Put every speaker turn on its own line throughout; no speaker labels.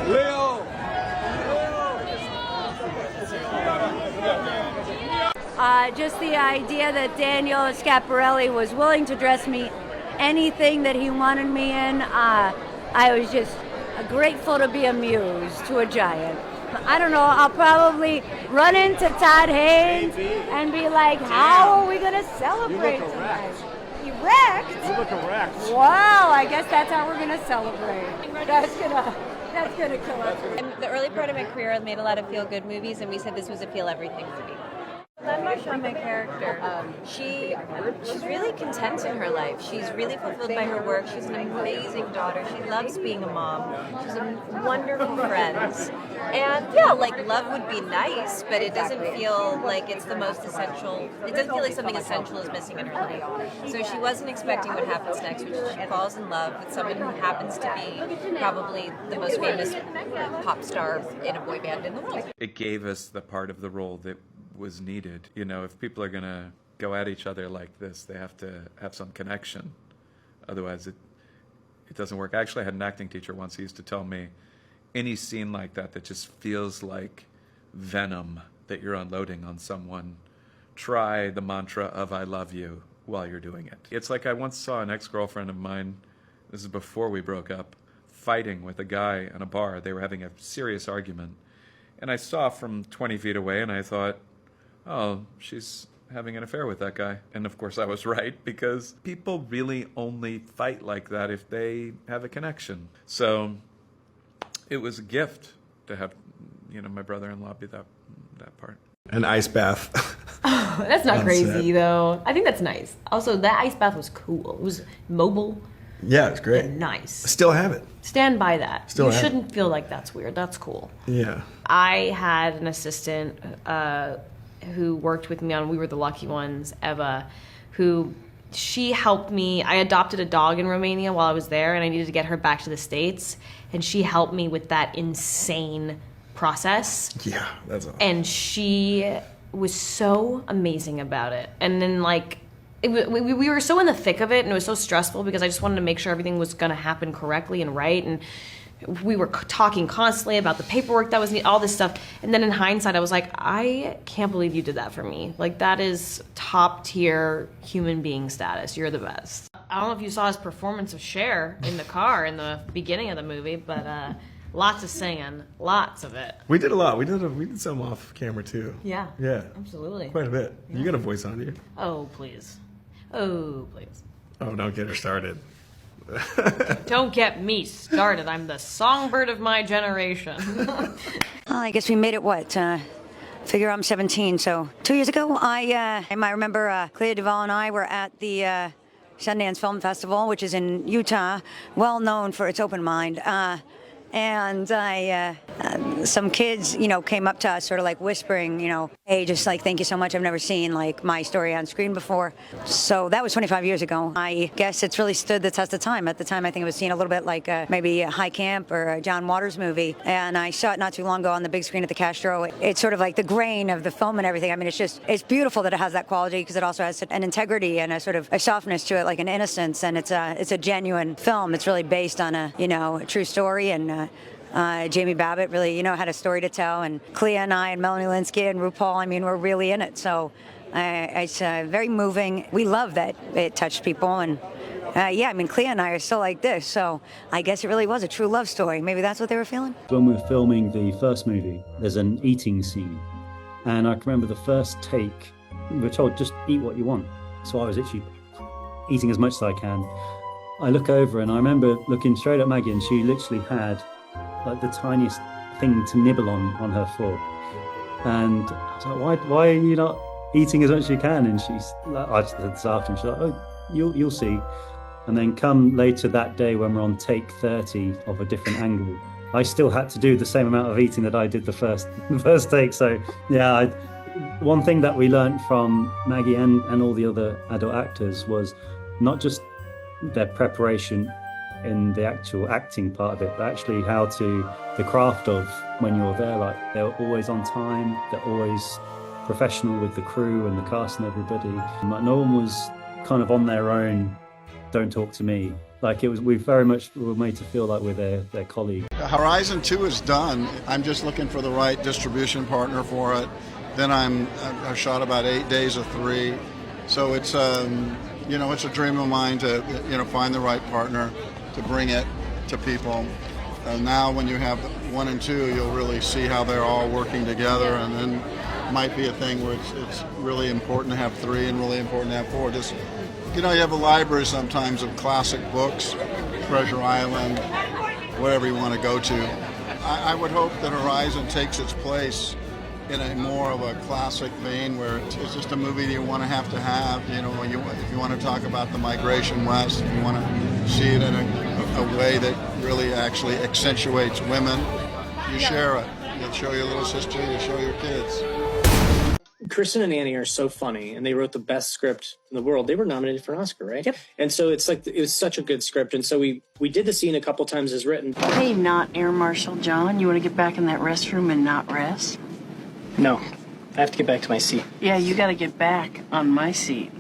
Leo!
Just the idea that Daniel Schiaparelli was willing to dress me anything that he wanted me in, I was just grateful to be a muse to a giant. I don't know, I'll probably run into Todd Haynes and be like, how are we going to celebrate tonight? Erect?
You look erect.
Wow, I guess that's how we're going to celebrate. That's gonna kill us.
In the early part of my career, I made a lot of feel-good movies, and we said this was a feel-everything movie. Natasha, my character, she's really content in her life. She's really fulfilled by her work. She's an amazing daughter. She loves being a mom. She's a wonderful friend. And yeah, like love would be nice, but it doesn't feel like it's the most essential. It doesn't feel like something essential is missing in her life. So she wasn't expecting what happens next, which is she falls in love with someone who happens to be probably the most famous pop star in a boy band in the world.
It gave us the part of the role that was needed. You know, if people are going to go at each other like this, they have to have some connection. Otherwise, it doesn't work. Actually, I had an acting teacher once. He used to tell me, any scene like that that just feels like venom that you're unloading on someone, try the mantra of I love you while you're doing it. It's like I once saw an ex-girlfriend of mine, this is before we broke up, fighting with a guy in a bar. They were having a serious argument. And I saw from 20 feet away, and I thought, oh, she's having an affair with that guy. And of course I was right, because people really only fight like that if they have a connection. So it was a gift to have, you know, my brother-in-law be that part.
An ice bath.
Oh, that's not crazy, though. I think that's nice. Also, that ice bath was cool. It was mobile.
Yeah, it's great.
And nice.
I still have it.
Stand by that.
Still
you
have
shouldn't feel like that's weird. That's cool.
Yeah.
I had an assistant who worked with me on We Were the Lucky Ones, Eva, who she helped me. I adopted a dog in Romania while I was there, and I needed to get her back to the States, and she helped me with that insane process.
Yeah, that's awesome.
And she was so amazing about it. And then, like, we were so in the thick of it, and it was so stressful because I just wanted to make sure everything was going to happen correctly and right. And we were talking constantly about the paperwork that was needed, all this stuff. And then in hindsight, I was like, I can't believe you did that for me. Like, that is top tier human being status. You're the best. I don't know if you saw his performance of Cher in the car in the beginning of the movie, but lots of singing, lots of it.
We did a lot. We did some off camera too.
Yeah.
Yeah.
Absolutely.
Quite a bit.
Yeah.
You got a voice on you.
Oh, please. Oh, please.
Oh, don't get her started.
Don't get me started. I'm the songbird of my generation.
Well, I guess we made it, figure I'm 17, so 2 years ago, I remember Clea Duvall and I were at the Sundance Film Festival, which is in Utah, well known for its open mind. And some kids, you know, came up to us sort of like whispering, you know, hey, just like, thank you so much. I've never seen like my story on screen before. So that was 25 years ago. I guess it's really stood the test of time. At the time, I think it was seen a little bit like maybe a High Camp or a John Waters movie. And I saw it not too long ago on the big screen at the Castro. It's sort of like the grain of the film and everything. I mean, it's beautiful that it has that quality because it also has an integrity and a sort of a softness to it, like an innocence. And it's a genuine film. It's really based on a true story. And Jamie Babbitt really, had a story to tell, and Clea and I and Melanie Linsky and RuPaul, I mean, we're really in it. So it's very moving. We love that it touched people, and I mean, Clea and I are still like this, so I guess it really was a true love story. Maybe that's what they were feeling.
When we were filming the first movie, there's an eating scene, and I can remember the first take, we were told, just eat what you want. So I was actually eating as much as I can. I look over and I remember looking straight at Maggie, and she literally had like the tiniest thing to nibble on her fork. And I was like, why are you not eating as much as you can? And she's like, I just said this after, and she's like, oh, you'll see. And then come later that day when we're on take 30 of a different angle, I still had to do the same amount of eating that I did the first take. So yeah, one thing that we learned from Maggie and all the other adult actors was not just their preparation in the actual acting part of it, but actually the craft of when you're there, like they're always on time, they're always professional with the crew and the cast and everybody. And like no one was kind of on their own, don't talk to me. Like it was, we very much were made to feel like we're their colleague.
Horizon 2 is done. I'm just looking for the right distribution partner for it. Then I shot about 8 days of 3. So it's, it's a dream of mine to, find the right partner to bring it to people. Now when you have 1 and 2, you'll really see how they're all working together, and then might be a thing where it's really important to have 3 and really important to have 4. Just, you have a library sometimes of classic books, Treasure Island, whatever you want to go to. I would hope that Horizon takes its place in a more of a classic vein where it's just a movie that you want to have. If you want to talk about the migration west, if you want to see it in a way that really actually accentuates women, you share it. You show your little sister, you show your kids.
Kristen and Annie are so funny, and they wrote the best script in the world. They were nominated for an Oscar, right? Yep. And so it was such a good script. And so we did the scene a couple times as written.
Hey, not Air Marshal John, you want to get back in that restroom and not rest?
No, I have to get back to my seat.
Yeah, you got to get back on my seat.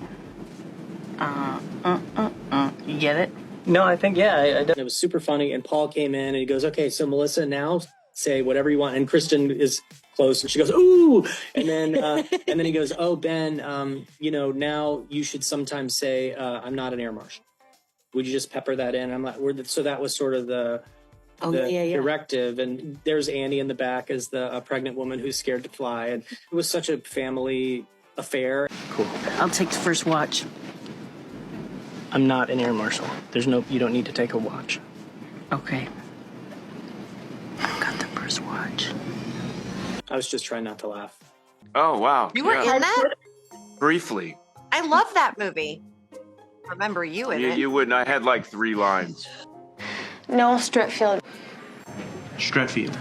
You get it?
No, I think, yeah. It was super funny, and Paul came in, and he goes, okay, so Melissa, now say whatever you want. And Kristen is close, and she goes, ooh! And then and then he goes, oh, Ben, now you should sometimes say, I'm not an air marshal. Would you just pepper that in? So that was sort of the directive. And there's Annie in the back as a pregnant woman who's scared to fly. And it was such a family affair. Cool.
I'll take the first watch.
I'm not an air marshal. You don't need to take a watch.
Okay. I've got the first watch.
I was just trying not to laugh.
Oh, wow.
You were in that?
Briefly.
I love that movie. Remember you in it.
You wouldn't. I had like 3 lines.
No, Stretfield.
Stretfield.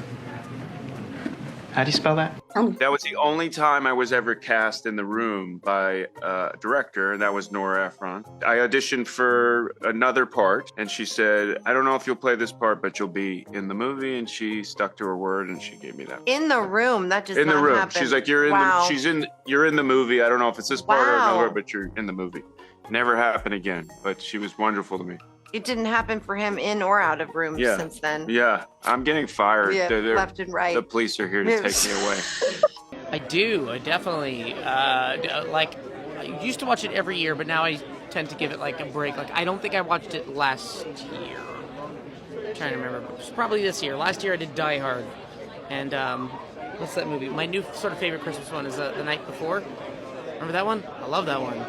How do you spell that?
That was the only time I was ever cast in the room by a director, and that was Nora Efron. I auditioned for another part, and she said, I don't know if you'll play this part, but you'll be in the movie, and she stuck to her word, and she gave me that.
In the room, that just
in the room.
Happen.
She's like, you're in the movie. I don't know if it's this part or another, but you're in the movie. Never happened again, but she was wonderful to me.
It didn't happen for him in or out of rooms since then.
Yeah, I'm getting fired.
Yeah, left and right.
The police are here to take me away.
I do. I definitely I used to watch it every year, but now I tend to give it like a break. Like I don't think I watched it last year. I'm trying to remember. It was probably this year. Last year I did Die Hard, and what's that movie? My new sort of favorite Christmas one is The Night Before. Remember that one? I love that one.